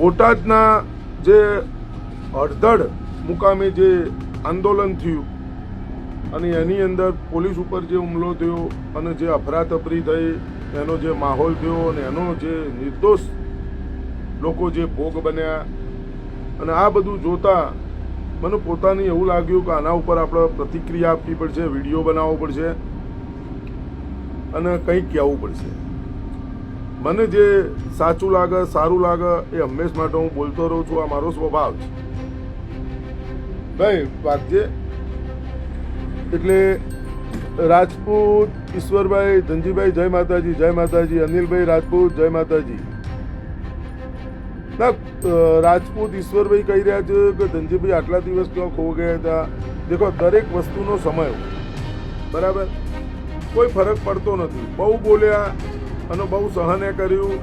બોટાદના જે હળદળ મુકામે જે આંદોલન થયું અને એની અંદર પોલીસ ઉપર જે હુમલો થયો અને જે અફરાતફરી થઈ, એનો જે માહોલ થયો અને એનો જે નિર્દોષ લોકો જે ભોગ બન્યા, અને આ બધું જોતા મને પોતાને એવું લાગ્યું કે આના ઉપર આપણે પ્રતિક્રિયા આપવી પડશે, વિડીયો બનાવવો પડશે અને કંઈક કહેવું પડશે. મને જે સાચું લાગે, સારું લાગે એ હંમેશ માટે હું બોલતો રહું છું. આ મારો સ્વભાવ છે ભાઈ. વાગજે. એટલે રાજપૂત ઈશ્વરભાઈ, ધનજીભાઈ જય માતાજી, જય માતાજી. અનિલભાઈ રાજપૂત જય માતાજી. ના, રાજપૂત ઈશ્વરભાઈ કહી રહ્યા છે કે ધનજીભાઈ આટલા દિવસ ક્યાં ખો ગયા હતા. દેખો, દરેક વસ્તુનો સમય હોય, બરાબર? કોઈ ફરક પડતો નથી. બહુ બોલ્યા અને બહુ સહને કર્યું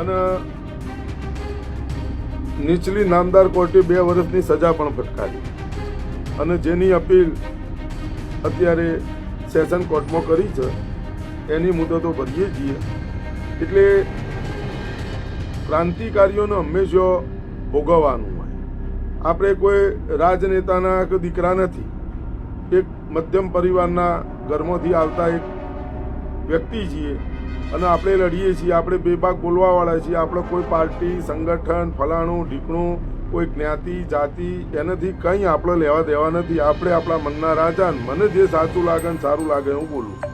અને નીચલી નામદાર કોર્ટે 2 વર્ષની સજા પણ ફટકારી અને જેની અપીલ અત્યારે સેશન કોર્ટમાં કરી છે એની મુદતો ભરીએ છીએ. એટલે ક્રાંતિકારીઓને હંમેશા ભોગવવાનું હોય. આપણે કોઈ રાજનેતાના કે દીકરા નથી. એક મધ્યમ પરિવારના ઘરમાંથી આવતા એક વ્યક્તિ છીએ અને આપણે લડીએ છીએ. આપણે બેબાક બોલવાવાળા છીએ. આપણે કોઈ પાર્ટી, સંગઠન, ફલાણું ઢીકણું, કોઈ જ્ઞાતિ, જાતિ એનાથી કંઈ આપણે લેવા દેવા નથી. આપણે આપણા મનના રાજા. મને જે સાચું લાગે ને સારું લાગે હું બોલું છું.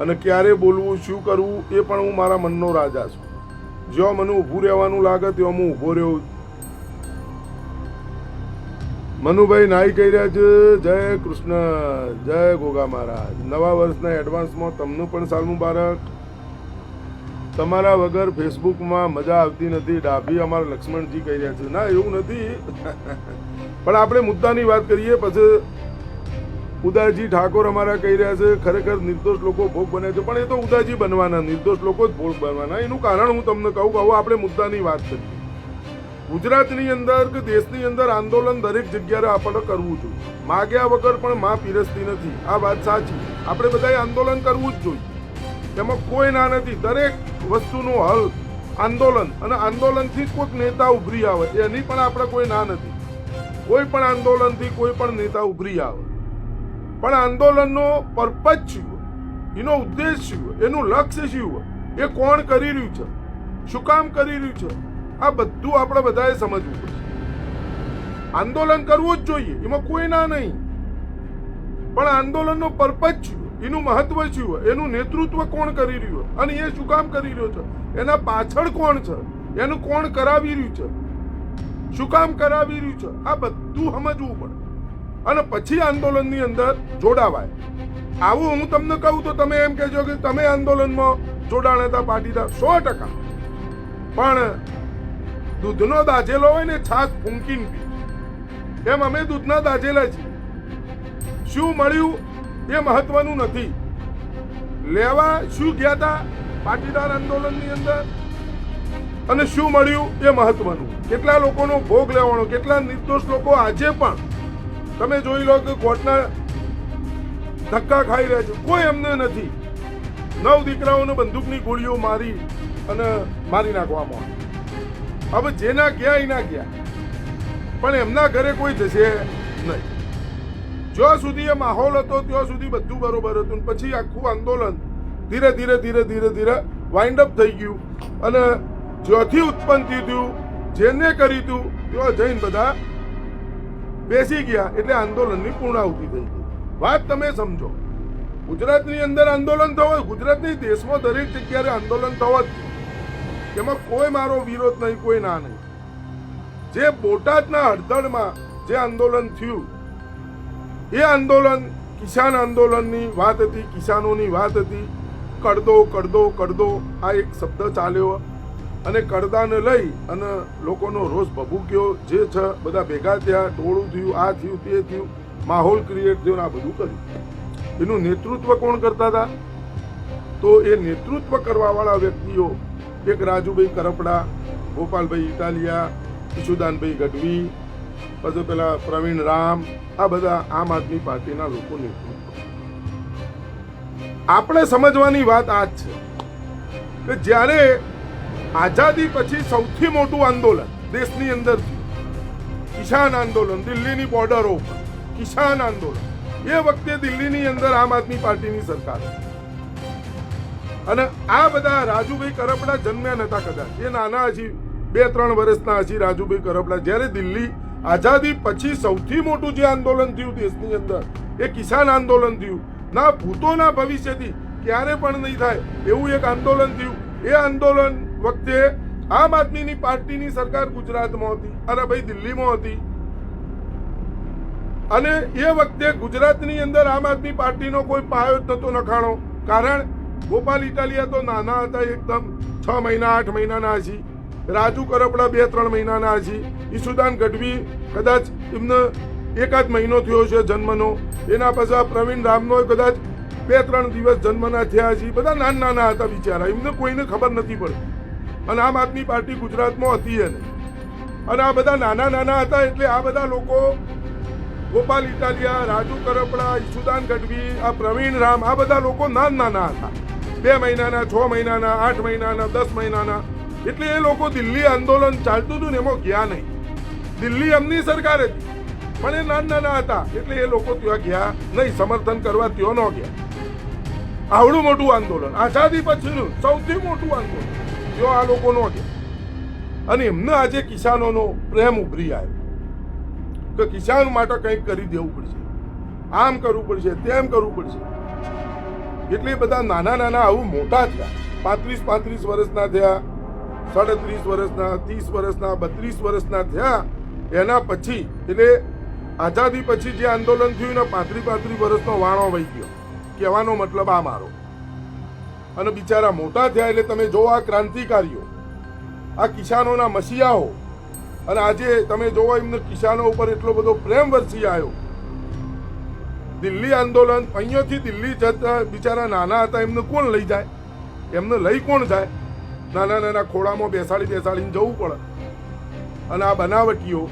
અને ક્યારે બોલવું, શું કરવું એ પણ હું મારા મનનો રાજા છું. જ્યાં મને ઊભું રહેવાનું લાગે ત્યાં હું ઊભો રહ્યો. મનુભાઈ નાઈ કહી રહ્યા છે જય કૃષ્ણ, જય ગોગા મહારાજ. નવા વર્ષના એડવાન્સમાં તમને પણ સાલ મુબારક. તમારા વગર ફેસબુકમાં મજા આવતી નથી, ડાભી અમારા લક્ષ્મણજી કહી રહ્યા છે. ના, એવું નથી. પણ આપણે મુદ્દાની વાત કરીએ. પછી ઉદાજી ઠાકોર અમારા કહી રહ્યા છે ખરેખર નિર્દોષ લોકો ભોગ બને છે. પણ એ તો ઉદાજી બનવાના, નિર્દોષ લોકો જ ભોગ બનવાના. એનું કારણ હું તમને કહું કે હવે આપણે મુદ્દાની વાત કરીએ. ગુજરાતની અંદર કે દેશની અંદર આંદોલન દરેક જગ્યાએ આપણે કરવું જોઈએ. માગ્યા વગર પણ માં પીરસતી નથી. આ વાત સાચી. આપણે બધાએ આંદોલન કરવું જ જોઈએ. એમાં કોઈ ના નથી. દરેક વસ્તુનો હલ આંદોલન, અને આંદોલનથી જ કોઈક નેતા ઉભરી આવે એની પણ આપણે કોઈ ના નથી. કોઈ પણ આંદોલનથી કોઈ પણ નેતા ઉભરી આવે. પણ આંદોલનનો પર્પઝ શું હોય, એનો ઉદ્દેશ શું હોય, એનું લક્ષ્ય શું હોય, એ કોણ કરી રહ્યું છે, શું કામ કરી રહ્યું છે, આ બધું આપણે બધાએ સમજવું પડશે. આંદોલન કરવું જ જોઈએ, એમાં કોઈ ના નહીં. પણ આંદોલનનો પર્પઝ શું, એનું મહત્વ શું હોય, એનું નેતૃત્વ કોણ કરી રહ્યું અને એ શું કામ કરી રહ્યો છે, એના પાછળ કોણ છે, એનું કોણ કરાવી રહ્યું છે, શું કામ કરાવી રહ્યું છે, આ બધું સમજવું પડે અને પછી આંદોલનની અંદર જોડાવાય. આવું હું તમને કહું તો તમે એમ કહેજો કે તમે આંદોલનમાં જોડાણ હતા પાટીદાર. 100%. પણ દૂધનો દાજેલો હોય ને છાશ ફૂંકીને પી, એમ અમે દૂધના દાજેલા છીએ. શું મળ્યું એ મહત્વનું નથી. લેવા શું ગયા હતા પાટીદાર આંદોલનની અંદર અને શું મળ્યું એ મહત્વનું. કેટલા લોકોનો ભોગ લેવાનો, કેટલા નિર્દોષ લોકો આજે પણ તમે જોઈ લો કે કોર્ટના ધક્કા ખાઈ રહ્યા છે. કોઈ એમને નથી. 9 દીકરાઓને બંદૂકની ગોળીઓ મારી અને મારી નાખવામાં. હવે જેના ગયા એના ગયા, પણ એમના ઘરે કોઈ જશે નહીં. જ્યાં સુધી એ માહોલ હતો ત્યાં સુધી બધું બરોબર હતું. પછી આખું આંદોલન ધીરે ધીરે ધીરે ધીરે ધીરે વાઇન્ડ અપ થઈ ગયું અને જ્યાંથી ઉત્પન્ન થયું, જેને કર્યું હતું ત્યાં જઈને બધા બેસી ગયા. એટલે આંદોલનની પૂર્ણાહુતિ થઈ ગઈ. વાત તમે સમજો. ગુજરાતની અંદર આંદોલન થવા, ગુજરાતની દેશમાં દરેક જગ્યાએ આંદોલન થવા જ, એમાં કોઈ મારો વિરોધ નહીં, કોઈ ના નહીં. જે બોટાદના હળદળમાં જે આંદોલન થયું એ આંદોલન કિસાન આંદોલનની વાત હતી, કિસાનોની વાત હતી. કડદો કડદો કડદો આ એક શબ્દ ચાલ્યો અને કડદાને લઈ અને લોકોનો રોષ ભભૂક્યો. જે છે બધા ભેગા થયા, ટોળું થયું, આ થયું, તે થયું, માહોલ ક્રિએટ થયો, આ બધું કર્યું. એનું નેતૃત્વ કોણ કરતા હતા? તો એ નેતૃત્વ કરવાવાળા વ્યક્તિઓ એક રાજુભાઈ કરપડા, ગોપાલભાઈ ઇટાલિયા, ઈશુદાનભાઈ ગઢવી, પછી પેલા પ્રવીણ રામ, આ બધા આમ આદમી પાર્ટીના લોકો નેતૃત્વ. આપણે સમજવાની વાત આ જ છે કે જ્યારે આઝાદી પછી સૌથી મોટું આંદોલન દેશની અંદર કિસાન આંદોલન, દિલ્હીની બોર્ડરો ઉપર કિસાન આંદોલન. એ વખતે દિલ્હીની અંદર આમ આદમી પાર્ટીની સરકાર અને આ બધા રાજુભાઈ કરપડા જન્મ્યા નતા કદાચ, એ નાના હજી 2-3 વર્ષના હજી રાજુભાઈ કરપડા. જ્યારે દિલ્હી આઝાદી પછી સૌથી મોટું જે આંદોલન થયું દેશની અંદર એ કિસાન આંદોલન થયું. ના ભૂતોના ભવિષ્યથી ક્યારે પણ નહીં થાય એવું એક આંદોલન થયું. એ આંદોલન વખતે આમ આદમીની પાર્ટીની સરકાર ગુજરાતમાં હતી અને ભાઈ દિલ્હીમાં હતી. અને એ વખતે ગુજરાતની અંદર આમ આદમી પાર્ટીનો કોઈ પાયો જ નતો નખાણો. કારણ ગોપાલ ઇટાલિયા તો નાના હતા એકદમ, 6 મહિના 8 મહિનાના હજી. રાજુ કરપડા 2-3 મહિનાના હજી. ઈશુદાન ગઢવી કદાચ એમને 1 મહિનો થયો છે જન્મનો. એના પછી પ્રવીણ રામનો કદાચ 2-3 દિવસ જન્મના થયા હજી. બધા નાના હતા બિચારા, એમને કોઈને ખબર નથી પડી. અને આમ આદમી પાર્ટી ગુજરાતમાં હતી એને. અને આ બધા નાના હતા એટલે આ બધા લોકો ગોપાલ ઇટાલિયા, રાજુ કરપડા, ઈશુદાન ગઢવી, આ પ્રવીણ રામ, આ બધા લોકો નાના હતા. 2 મહિનાના, 6 મહિનાના, 8 મહિનાના, 10 મહિનાના. એટલે એ લોકો દિલ્હી આંદોલન ચાલતું હતું ને એમાં ગયા નહીં. દિલ્હી એમની સરકાર હતી પણ એ નાના હતા એટલે એ લોકો ત્યાં ગયા નહીં, સમર્થન કરવા ત્યાં ન ગયા. આવડું મોટું આંદોલન આઝાદી પછીનું સૌથી મોટું આંદોલન ત્યાં આ લોકો ન ગયા. અને એમને આજે કિસાનોનો પ્રેમ ઉભરી આવ્યો કે કિસાન માટે કંઈક કરી દેવું પડશે, આમ કરવું પડશે, તેમ કરવું પડશે. એટલે બધા નાના આવું મોટા થયા. 35 વર્ષના થયા, 37 વર્ષના, 30 વર્ષના, 32 વર્ષના થયા. એના પછી એટલે આઝાદી પછી જે આંદોલન થયું ને 35 વર્ષનો વાણો વહી ગયો. કહેવાનો મતલબ આ મારો. અને બિચારા મોટા થયા એટલે તમે જો આ ક્રાંતિકારીઓ, આ કિસાનોના મસીહાઓ, અને આજે તમે જોવો એમને કિસાનો ઉપર એટલો બધો પ્રેમ વરસી આવ્યો. દિલ્હી આંદોલન અહીંયાથી દિલ્હી જતા બિચારા નાના હતા, એમને કોણ લઈ જાય? એમને લઈ કોણ જાય? નાના ખોળામાં બેસાડીને જવું પડે. અને આ બનાવટીઓ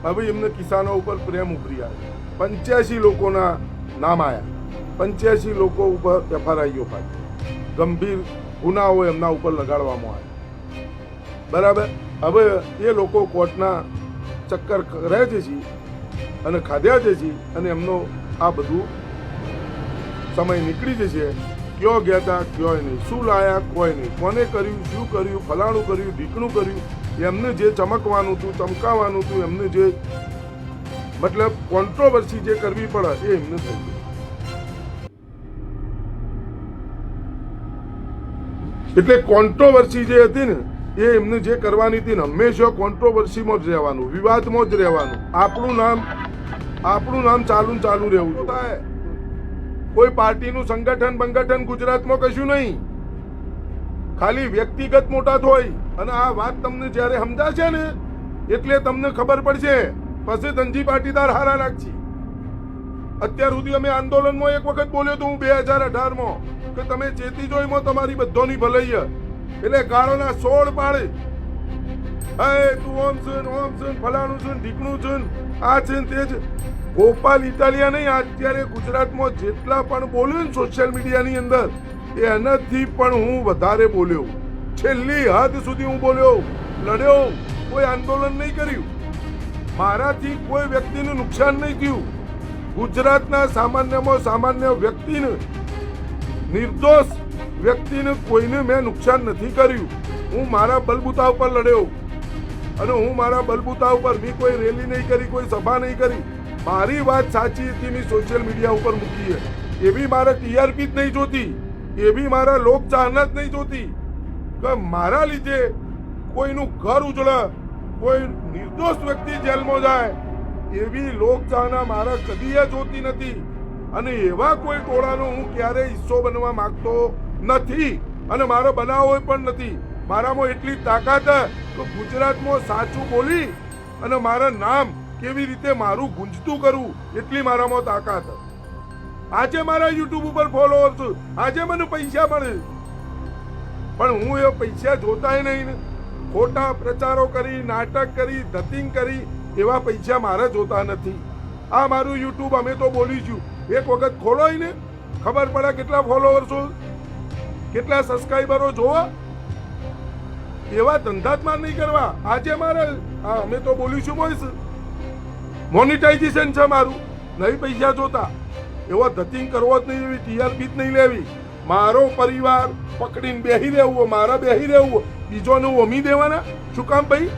હવે એમને કિસાનો ઉપર પ્રેમ ઉભરી આવ્યો. 85 લોકોના નામ આવ્યા, 85 લોકો ઉપર FRIઓ પાડી, ગંભીર ગુનાઓ એમના ઉપર લગાડવામાં આવ્યા. બરાબર. હવે એ લોકો કોર્ટના ચક્કર રહે છે અને ખાધ્યા છે અને એમનો આ બધું સમય નીકળી જશે. ક્યો ગયા હતા ક્યો નહીં, શું લાયા કોઈ નહીં, કોને કર્યું, શું કર્યું, ફલાણું કર્યું, ઢીકણું કર્યું. એમને જે ચમકવાનું હતું, ચમકાવવાનું હતું, એમને જે મતલબ કોન્ટ્રોવર્સી જે કરવી પડે એ એમને થઈ ગઈ. એટલે કોન્ટ્રોવર્સી જે હતી ને એ એમને જે કરવાની હતી ને, હંમેશા કોન્ટ્રોવર્સીમાં જ રહેવાનું, વિવાદમાં જ રહેવાનું. આપણું નામ ચાલુ રહેવું થાય. કોઈ પાર્ટીનું સંગઠન ગુજરાતમાં કશું નહીં, ખાલી વ્યક્તિગત મોટા હોય. અને આ વાત તમને જ્યારે સમજાશે ને એટલે તમને ખબર પડશે. પછી ધનજી પાટીદાર હારા નાખશે. અત્યાર સુધી અમે આંદોલનમાં એક વખત બોલ્યો તો હું 2018માં કે તમે ચેતી જોઈમાં તમારી બધોની ભલાઈ. એટલે ગાળોના 16 પાડે, હે તું ઓમ છે, ફલાણું છે, ઢીકણું છે, આ છે તે છે. ગોપાલ ઇટાલિયા નહીં, અત્યારે ગુજરાતમાં જેટલા પણ બોલ્યો ને સોશિયલ મીડિયાની અંદર એનાથી પણ હું વધારે બોલ્યો. છેલ્લી હદ સુધી હું બોલ્યો, લડ્યો, કોઈ આંદોલન નહીં કર્યું. મારાથી કોઈ વ્યક્તિનું નુકસાન નહીં થયું. ગુજરાતના સામાન્યમાં સામાન્ય વ્યક્તિને, નિર્દોષ વ્યક્તિને કોઈને મેં નુકસાન નથી કર્યું. હું મારા બલબૂતા ઉપર લડ્યો અને હું મારા બલબૂતા ઉપર મેં કોઈ રેલી નહીં કરી, કોઈ સભા નહીં કરી. મારી વાત સાચી હતી, મેં સોશિયલ મીડિયા ઉપર મૂકી છે. એવી મારા TRP જ નહીં જોતી, એવી મારા લોકચાહના જ નહીં જોતી કે મારા લીધે કોઈનું ઘર ઉજળે, કોઈ નિર્દોષ વ્યક્તિ જેલમાં જાય. એવી લોકચાહના મારા કદી જોતી નથી. અને એવા કોઈ ટોળાનો હું ક્યારેય હિસ્સો બનવા માંગતો નથી અને મારો બનાવો પણ નથી. મારામાં એટલી તાકાત કે ગુજરાતમાં સાચું બોલી અને મારા નામ કેવી રીતે મારું ગુંજતું કરવું એટલી મારામાં તાકાત. આજે મારા યુટ્યુબ ઉપર ફોલોઅર છું, આજે મને પૈસા મળે, પણ હું એ પૈસા જોતાય નહીં ને. ખોટા પ્રચારો કરી, નાટક કરી, ધતિંગ કરી એવા પૈસા મારા જોતા નથી. આ મારું યુટ્યુબ અમે તો બોલીશું, એક વખત ખોલો ને ખબર પડે કેટલા ફોલોઅર છો, કેટલા સબસ્ક્રાઈબરો જોવો. એવા ધંધાત્માર નહીં કરવા. આજે મારે અમે તો બોલીશું બોઈશ, મોનિટાઇઝેશન છે મારું, નહીં પૈસા જોતા. એવો ધતિંગ કરવો જ નહીં, એવી ટીઆરપી જ નહીં લેવી. મારો પરિવાર પકડીને બેહી રહેવું, મારા બેહી રહેવું, બીજોને ઓમી દેવાના. શું કામ ભાઈ?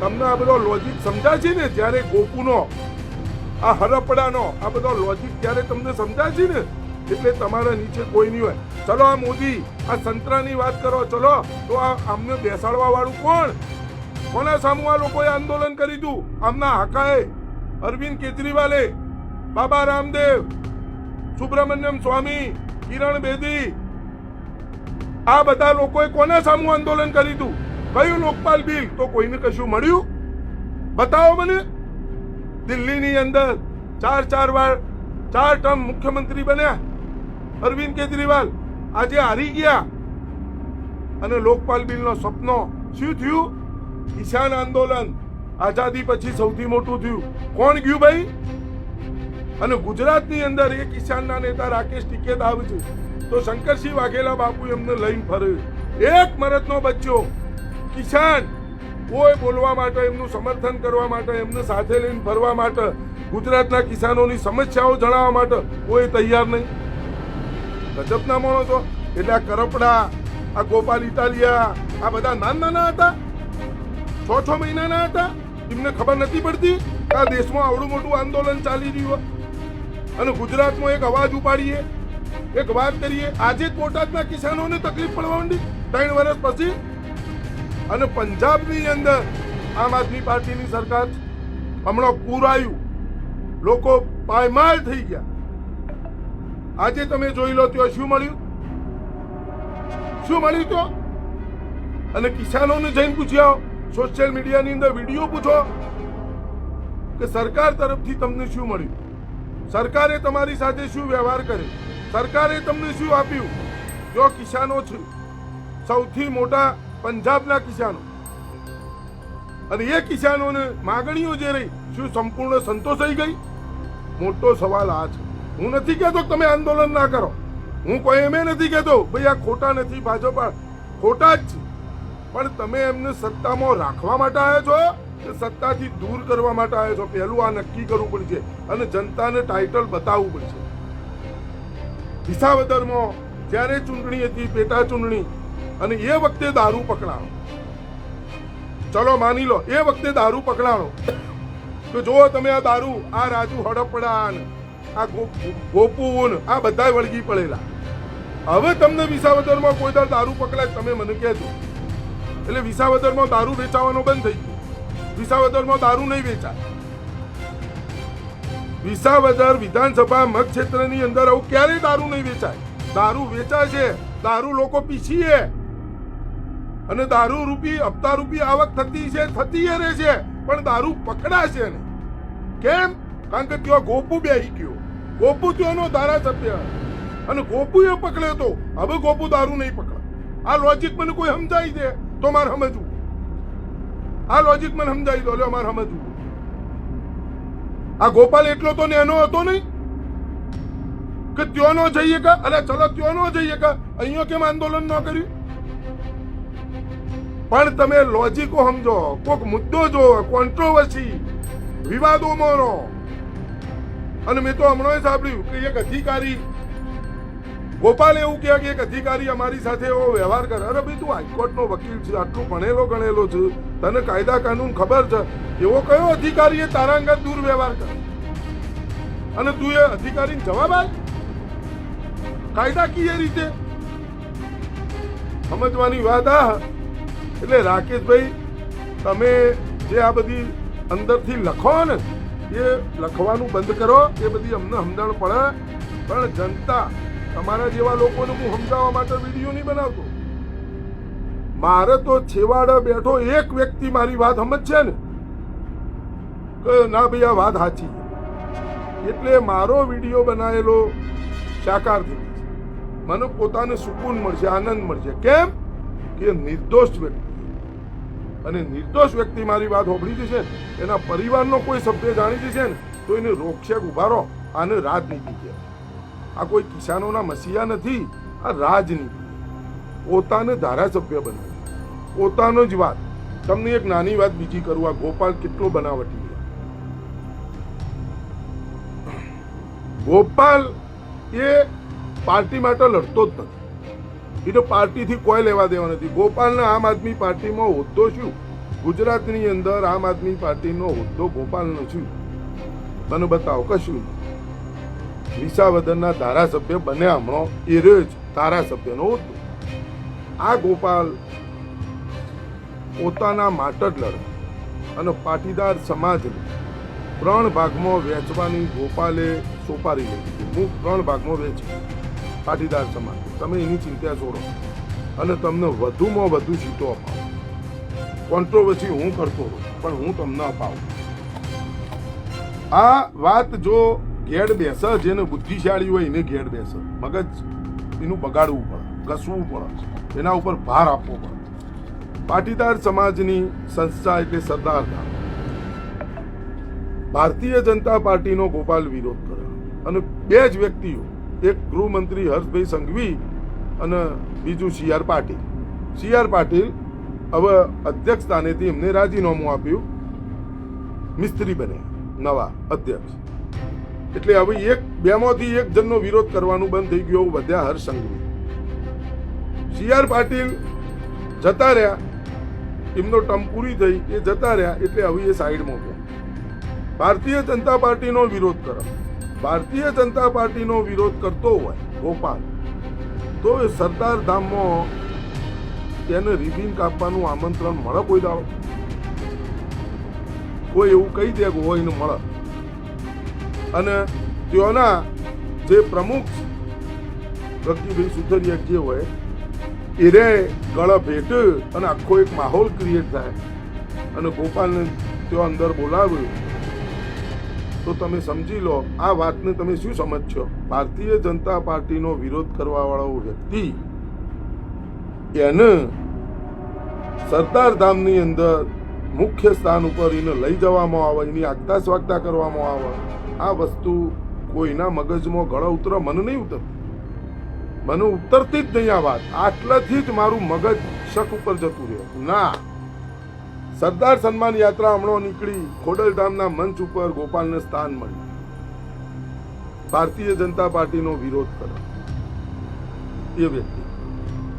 તમને આ બધો લોજિક સમજાય છે ને? જ્યારે ગોપુનો આ હરપડાનો આ બધો લોજિક જ્યારે તમને સમજાય છે ને, એટલે તમારા નીચે કોઈ નહીં હોય. ચલો આ મોદી આ સંતરાની વાત કરો, ચલો તો આ આમને બેસાડવા વાળું કોણ? કોના સામું આ લોકોએ આંદોલન કરી હતું? આમના હાકાએ અરવિંદ કેજરીવાલે, બાબા રામદેવ, સુબ્રમણ્યમ સ્વામી, કિરણ બેદી, આ બધા લોકોએ કોના સામું આંદોલન કર્યું હતું? કયું લોકપાલ બિલ? તો કોઈને કશું મળ્યું? બતાવો મને. દિલ્હીની અંદર 4 વાર 4 ટર્મ મુખ્યમંત્રી બન્યા અરવિંદ કેજરીવાલ, આજે હારી ગયા. અને લોકપાલ બિલનો સપનો શું થયું? કિસાન આંદોલન આઝાદી પછી સૌથી મોટું થયું. કોણ ગયું ભાઈ? અને ગુજરાતની અંદર એ કિસાનના નેતા રાકેશ ટિકેત આવે છે તો શંકરસિંહ વાઘેલા બાપુ એમને લઈને ફરે. એક મરદનો બચ્ચો કિસાન કોઈ બોલવા માટે, એમનું સમર્થન કરવા માટે, એમને સાથે લઈને ફરવા માટે, ગુજરાતના કિસાનોની સમસ્યાઓ જણાવવા માટે કોઈ તૈયાર નહીં. ગજબના માણસો. એટલે આ કરપડા, આ ગોપાલ ઇટાલિયા, આ બધા નાના હતા, 6 મહિનાના હતા. એમને ખબર નથી પડતી આ દેશમાં આવડું મોટું આંદોલન ચાલી રહ્યું અને ગુજરાતમાં એક અવાજ ઉપાડીએ, એક વાત કરીએ. આજે જ બોટાદના કિસાનોને તકલીફ પડવા માંડી 3 વર્ષ પછી. અને પંજાબની અંદર આમ આદમી પાર્ટીની સરકાર, હમણાં પૂર આવ્યું, લોકો પાયમાલ થઈ ગયા. આજે તમે જોઈ લો ત્યાં શું મળ્યું? શું મળ્યું તો? અને કિસાનોને જઈને પૂછ્યા, સોશિયલ મીડિયાની અંદર વિડીયો પૂછો કે સરકાર તરફથી તમને શું મળ્યું, સરકારે તમારી સાથે શું વ્યવહાર કર્યો, સરકારે તમને શું આપ્યું. જો કિસાનો છે સૌથી મોટા પંજાબના કિસાનો, અને એ કિસાનોને માગણીઓ જે રહી, શું સંપૂર્ણ સંતોષાઈ ગઈ? મોટો સવાલ આ છે. હું નથી કહેતો તમે આંદોલન ના કરો, હું કોઈ એમ નથી કહેતો ભાઈ આ ખોટા નથી, ભાજપ ખોટા જ છે, પણ તમે એમને સત્તામાં રાખવા માટે આવ્યા છો કે સત્તાથી દૂર કરવા માટે આવ્યા છો? પહેલું આ નક્કી કરવું પડશે અને જનતાને ટાઇટલ બતાવવું પડશે. વિસાવદરમાં જ્યારે ચૂંટણી હતી, પેટા ચૂંટણી, અને એ વખતે દારૂ પકડાણો. ચલો માની લો એ વખતે દારૂ પકડાણો, તો જુઓ તમે આ દારૂ, આ રાજુ હડપડા, આ ગોપુન, આ બધા વળગી પડેલા. હવે તમને વિસાવદરમાં કોઈ દારૂ પકડાય તમે મને કહેજો. એટલે વિસાવદરમાં દારૂ વેચાવાનો બંધ થઈ ગયો. વિસાવદરમાં દારૂ નહીં વેચાય. વિસાવદર વિધાનસભા મતક્ષેત્રની અંદર આવું ક્યારેય દારૂ નહીં વેચાય. દારૂ વેચાય છે, દારૂ લોકો પીછીએ, અને દારૂ રૂપી હપ્તા રૂપી આવક થતી રહે છે, પણ દારૂ પકડાશે ને કેમ? કારણ કે ત્યાં ગોપુ બેહી ગયો. ગોપુ ત્યાંનો ધારાસભ્ય, અને ગોપુ એ પકડ્યો તો હવે ગોપુ દારૂ નહીં પકડે. આ લોજિક મને કોઈ સમજાવી દે તો મારે સમજવું. આ લોજિક મને સમજાવી દો, મારે સમજવું. આ ગોપાલ એટલો તો નેનો હતો નહીં કે ત્યાંનો જઈએ કે અરે ચલો ત્યાંનો જઈએ કે અહીંયા કેમ આંદોલન ન કર્યું? પણ તમે લોજિકો સમજો, કોઈક મુદ્દો જો, કોન્ટ્રોવર્સી, વિવાદોમાં રહો. અને મેં તો હમણાં સાંભળ્યું કે એક અધિકારી, ગોપાલ એવું કહે કે એક અધિકારી અમારી સાથે એવો વ્યવહાર કરે. અરે ભાઈ તું હાઈકોર્ટનો વકીલ છે, આટલું ભણેલો ગણેલો છે, તને કાયદા કાનૂન ખબર છે, એવો કયો અધિકારીએ તારા અંગત દુર્વ્યવહાર કરે? અને તું એ અધિકારીને જવાબ આપ કાયદાકીય રીતે? સમજવાની વાત આ. એટલે રાકેશભાઈ, તમે જે આ બધી અંદરથી લખો ને એ લખવાનું બંધ કરો. એ બધી અમને સમજણ પડે, પણ જનતા, તમારા જેવા લોકોને હું સમજાવવા માટે વિડીયો નહીં બનાવતો. મારે તો છેવાડે બેઠો એક વ્યક્તિ મારી વાત સમજશે ને કે ના ભાઈ આ વાત સાચી, એટલે મારો વિડીયો બનાવેલો સાકાર થઈ જશે. મને પોતાને સુકૂન મળશે, આનંદ મળશે. કેમ કે નિર્દોષ વ્યક્તિ, અને નિર્દોષ વ્યક્તિ મારી વાત હોભળી જશે, એના પરિવારનો કોઈ સભ્ય જાણી જશે ને તો એને રોકશે, ઉભા રહો, આને રાજનીતિ કહેવાય. આ કોઈ કિસાનોના મસીહા નથી, આ રાજનીતિ. પોતાને ધારાસભ્ય બનાવે, પોતાનો જ વાત. તમને એક નાની વાત બીજી કરું, આ ગોપાલ કેટલો બનાવટી છે. ગોપાલ એ પાર્ટી માટે લડતો જ નથી. એ તો પાર્ટીથી કોઈ લેવા દેવા નથી. ગોપાલના આમ આદમી પાર્ટીમાં હોદ્દો શું? ગુજરાતની અંદર આમ આદમી પાર્ટીનો હોદ્દો ગોપાલનો શું? મને બતાવો. કશું નહીં. વિસાવદરના ધારાસભ્ય બન્યા હમણાં, એ જ ધારાસભ્યનો હોદ્દો. આ ગોપાલ પોતાના માટે જ લડે અને પાટીદાર સમાજને 3 ભાગમાં વહેંચવાની ગોપાલે સોપારી લીધી. હું 3 ભાગમાં વેચી પાટીદાર સમાજ. તમે એની ચિંતા છોડો અને તમને વધુમાં વધુ સીટો અપાવો. કોન્ટ્રોવર્સી હું કરતો હોઉં પણ હું તમને અપાવું. આ વાત જો ઘેડ બેસે, જેને બુદ્ધિશાળી હોય એને ઘેડ બેસે. મગજ એનું બગાડવું પડે, ઘસવું પડે, એના ઉપર ભાર આપવો પડે. પાટીદાર સમાજની સંસ્થા એટલે સરદાર ધામ. ભારતીય જનતા પાર્ટીનો ગોપાલ વિરોધ કરે અને 2 જ વ્યક્તિઓ, એક ગૃહમંત્રી હર્ષભાઈ સંઘવી અને બીજું CR પાટીલ. CR પાટીલ હવે અધ્યક્ષ સ્થાનેથી એમને રાજીનામું આપ્યું, મિસ્ત્રી બન્યા નવા અધ્યક્ષ. એટલે હવે 2માંથી એક જણનો વિરોધ કરવાનું બંધ થઈ ગયો. વધ્યા હર્ષ સંઘવી. CR પાટીલ જતા રહ્યા, એમનો ટર્મ પૂરી થઈ, એ જતા રહ્યા એટલે હવે એ સાઈડમાં ગયા. ભારતીય જનતા પાર્ટીનો વિરોધ કરો. ભારતીય જનતા પાર્ટીનો વિરોધ કરતો હોય ગોપાલ, તો એ સરદાર ધામમાં તેને રિબિન કાપવાનું આમંત્રણ મળે કોઈ દાડો? કોઈ એવું કહી દે કે હોય ને મળે. અને ત્યાંના જે પ્રમુખ રકીભાઈ સુથરિયા જે હોય એને ગળા ભેટ અને આખો એક માહોલ ક્રિએટ થાય અને ગોપાલને ત્યાં અંદર બોલાવ્યું, તો તમે સમજી લો આ વાતને તમે શું સમજશો? ભારતીય જનતા પાર્ટીનો વિરોધ કરવા વાળો વ્યક્તિ એને સરદાર ધામની અંદર મુખ્ય સ્થાન ઉપર એને લઈ જવામાં આવે, એની આગતા સ્વાગતા કરવામાં આવે. આ વસ્તુ કોઈના મગજમાં ગળા ઉતરે? મને નહીં ઉતરતી. મને ઉતરતી જ નહીં આ વાત. આટલાથી જ મારું મગજ શક ઉપર જતું રહ્યું. ના, સરદાર સન્માન યાત્રા હમણાં નીકળી, ખોડલધામના મંચ ઉપર ગોપાલને સ્થાન મળ્યું. ભારતીય જનતા પાર્ટીનો વિરોધ કરે એ વ્યક્તિ.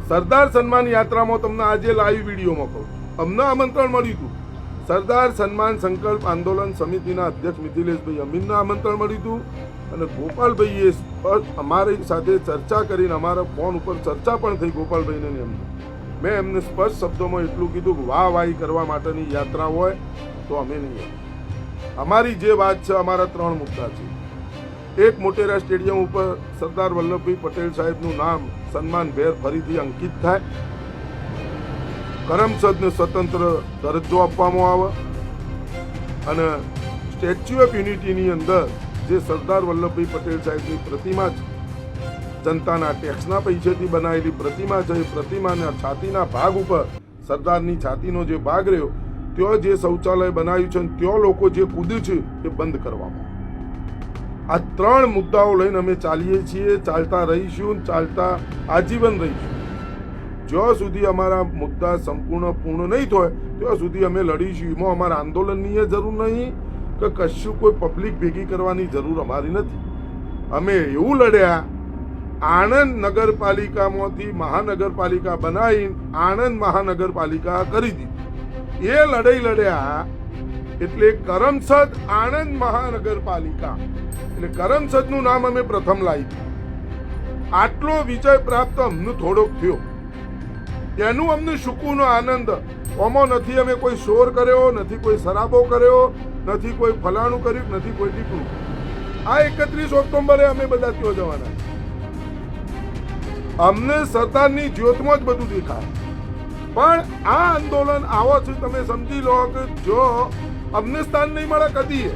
સરદાર સન્માન યાત્રામાં તમને આજે લાઈવ વિડીયોમાં કહું, અમને આમંત્રણ મળ્યું હતું. સરદાર સન્માન સંકલ્પ આંદોલન સમિતિના અધ્યક્ષ મિથિલેશભાઈ અમીનને આમંત્રણ મળ્યું હતું અને ગોપાલભાઈએ અમારી સાથે ચર્ચા કરીને અમારા ફોન ઉપર ચર્ચા પણ થઈ ગોપાલભાઈને ને એમને. મેં એમને સ્પષ્ટ શબ્દોમાં એટલું કીધું કે વાહવાહી કરવા માટેની યાત્રા હોય તો અમે નહીં. અમારી જે વાત છે, અમારા 3 મુદ્દા છે. એક, મોટેરા સ્ટેડિયમ ઉપર સરદાર વલ્લભભાઈ પટેલ સાહેબનું નામ સન્માનભેર ફરીથી અંકિત થાય. કરમસદને સ્વતંત્ર દરજ્જો આપવામાં આવે અને સ્ટેચ્યુ ઓફ યુનિટીની અંદર જે સરદાર વલ્લભભાઈ પટેલ સાહેબની પ્રતિમા છે, જનતાના ટેક્સના પૈસેથી બનાવેલી પ્રતિમા છે, એ પ્રતિમાના છાતીના ભાગ ઉપર સરદારની છાતીનો જે ભાગ રહ્યો ત્યાં જે શૌચાલય બનાવ્યું છે ત્યાં લોકો જે કૂદ્યું છે એ બંધ કરવામાં. આ 3 મુદ્દાઓ લઈને અમે ચાલીએ છીએ, ચાલતા રહીશું, ચાલતા આજીવન રહીશું. જ્યાં સુધી અમારા મુદ્દા સંપૂર્ણ પૂર્ણ નહીં થાય ત્યાં સુધી અમે લડીશું. એમાં અમારા આંદોલનની જરૂર નહીં કે કશું કોઈ પબ્લિક ભેગી કરવાની જરૂર અમારી નથી. અમે એવું લડ્યા, આણંદ નગરપાલિકામાંથી મહાનગરપાલિકા બનાવી આણંદ મહાનગરપાલિકા કરી દીધી. એ લડાઈ લડ્યા એટલે કરમસદ આણંદ મહાનગરપાલિકા, એટલે કરમસદનું નામ અમે પ્રથમ લાવી. આટલો વિજય પ્રાપ્ત અમને થોડોક થયો, એનું અમને સુકૂનો આનંદ. ઓમાં નથી અમે કોઈ શોર કર્યો, નથી કોઈ શરાબો કર્યો, નથી કોઈ ફલાણું કર્યું, નથી કોઈ ટીપણું. આ 31 ઓક્ટોબરે અમે બધા ત્યાં જવાના. અમને સરદારની જ્યોતમાં જ બધું દેખાય. પણ આ આંદોલન આવો છે, તમે સમજી લો કે જો અમને સ્થાન નહીં મળે કદી,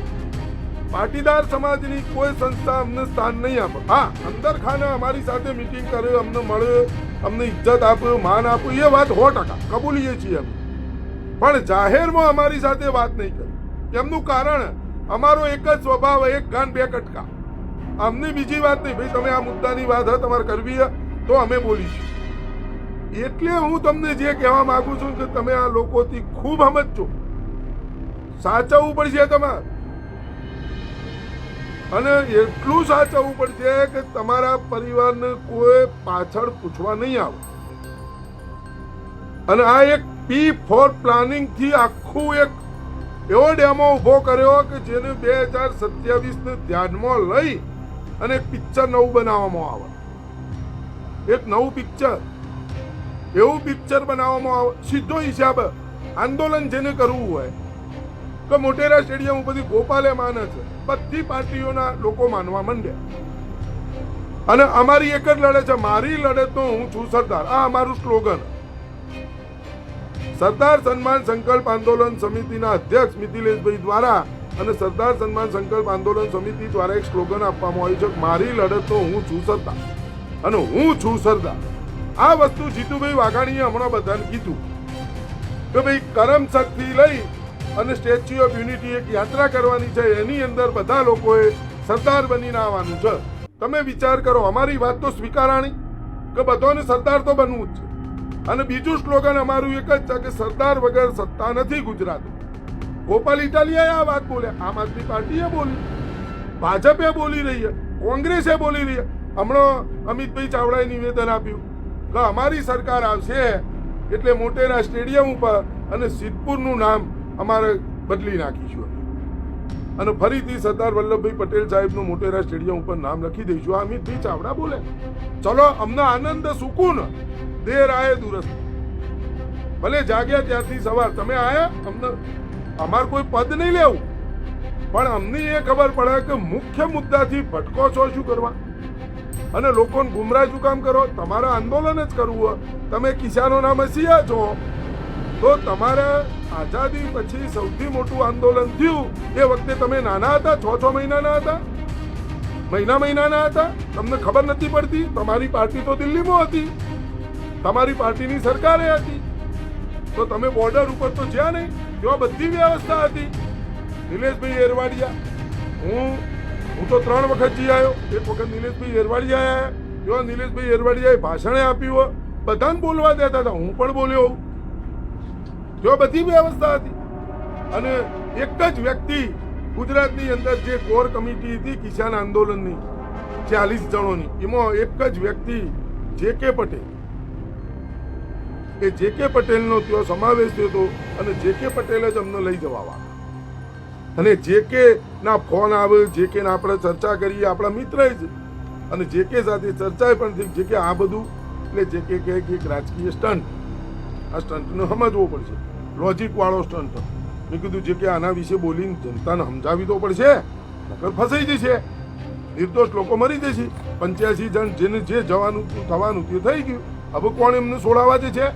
પાટીદાર સમાજની કોઈ સંસ્થા અમને સ્થાન નહીં આપે. હા, અંદર ખાને અમારી સાથે મીટિંગ કરે, અમને મળે, અમને ઇજ્જત આપ્યું, માન આપ્યું, એ વાત 100% કબૂલીએ છીએ અમે. પણ જાહેરમાં અમારી સાથે વાત નહીં કરી. એમનું કારણ અમારો એક જ સ્વભાવ, એક ગાન બે કટકા. અમને બીજી વાત નહીં. ભાઈ તમે આ મુદ્દાની વાત તમારે કરવી તો અમે બોલીશું. એટલે હું તમને જે કહેવા માંગુ છું કે તમે આ લોકોથી ખૂબ સમજજો, સાચવવું પડશે તમારે, અને એટલું સાચવવું પડશે કે તમારા પરિવારને કોઈ પાછળ પૂછવા નહીં આવે. અને આ એક P4 પ્લાનિંગ થી આખું એક એવો ડેમો ઉભો કર્યો કે જેને 2027 ને ધ્યાનમાં લઈ અને પિક્ચર નવું બનાવવામાં આવે. એક નવું પિક્ચર, એવું પિક્ચર બનાવવામાં આવે. સીધો હિસાબ આંદોલન જેને કરવું હોય કે મોટેરા સ્ટેડિયમ ઉપરથી ગોપાલે માને છે, બધી પાર્ટીઓના લોકો માનવા માંડ્યા. અને અમારી એક જ લડત છે, મારી લડત તો હું છું સરદાર. આ અમારું સ્લોગન. સરદાર સન્માન સંકલ્પ આંદોલન સમિતિના અધ્યક્ષ મિથિલેશભાઈ દ્વારા અને સરદાર સન્માન સંકલ્પ આંદોલન સમિતિ દ્વારા એક સ્લોગન આપવામાં આવ્યું છે, મારી લડત તો હું છું સરદાર અને હું છું સરદાર. આ વસ્તુ જીતુભાઈ વાઘાણીએ હમણાં બધાને કીધું કે ભાઈ કરમસદથી લઈ અને સ્ટેચ્યુ ઓફ યુનિટી એક યાત્રા કરવાની છે, એની અંદર બધા લોકોએ સરદાર બનીને આવવાનું છે. તમે વિચાર કરો, અમારી વાત તો સ્વીકારાણી કે બધાને સરદાર તો બનવું જ છે. અને બીજું સ્લોગન અમારું એક જ છે કે સરદાર વગર સત્તા નથી ગુજરાત. ગોપાલ ઇટાલિયાએ આ વાત બોલ્યા, આમ આદમી પાર્ટીએ બોલી, ભાજપે બોલી રહી છે, કોંગ્રેસે બોલી રહી છે. હમણાં અમિતભાઈ ચાવડાએ નિવેદન આપ્યું કે અમારી સરકાર આવશે એટલે મોટેરા સ્ટેડિયમ ઉપર અને સિદ્ધપુરનું નામ અમારે બદલી નાખીશું અને ફરીથી સરદાર વલ્લભભાઈ પટેલ સાહેબનું મોટેરા સ્ટેડિયમ ઉપર નામ લખી દઈશું. આ અમિતભાઈ ચાવડા બોલે. ચલો, અમને આનંદ સુકૂન, દેર આયે દુરસ્ત. ભલે જાગ્યા ત્યારથી સવાર તમે આયા, અમને અમાર કોઈ પદ નહીં લેવું, પણ અમને એ ખબર પડે કે મુખ્ય મુદ્દાથી ભટકો છો શું કરવા અને લોકોને ગુમરાહ શું કામ કરો. તમારે આંદોલન જ કરવું હોય. તમે કિસાનોના મસીહા છો, તો તમારે આઝાદી પછી સૌથી મોટું આંદોલન થયું એ વખતે તમે નાના હતા, 6 મહિનાના હતા, મહિનાના હતા. તમને ખબર નથી પડતી. તમારી પાર્ટી તો દિલ્હીમાં હતી, તમારી પાર્ટીની સરકારે હતી, તો તમે બોર્ડર ઉપર તો જ્યાં નહીં, ત્યાં બધી વ્યવસ્થા હતી. નિલેશભાઈ એરવાડિયા, હું તો 3 વખત જી આવ્યો. એક વખત નિલેશભાઈ એરવાડિયા આવ્યા, ત્યાં નિલેશભાઈ એરવાડિયાએ ભાષણે આપ્યું, બધાને બોલવા દેતા હતા, હું પણ બોલ્યો. ત્યાં બધી વ્યવસ્થા હતી. અને એક જ વ્યક્તિ ગુજરાતની અંદર જે કોર કમિટી હતી કિસાન આંદોલનની 40 જણોની, એમાં એક જ વ્યક્તિ જે.કે. પટેલ, એ જે.કે. પટેલનો ત્યાં સમાવેશ થયો હતો અને જે.કે. પટેલે જ અમને લઈ જવા. અને જે.કે. ના ફોન આવે, જે.કે. ના આપણે ચર્ચા કરીએ, આપણા મિત્ર જ, અને જે.કે. સાથે ચર્ચા પણ થઈ. જે.કે. આ બધું એટલે જે.કે. કહે કે એક રાજકીય સ્ટન્ટ, આ સ્ટન્ટને સમજવો પડશે, લોજિક વાળો સ્ટન્ટ. મેં કીધું જે કે આના વિશે બોલીને જનતાને સમજાવી તો પડશે, નકર ફસાઈ જશે, નિર્દોષ લોકો મરી જશે. 85 જણ જેને જે જવાનું થવાનું તે થઈ ગયું. હવે કોણ એમને છોડાવવા જે છે?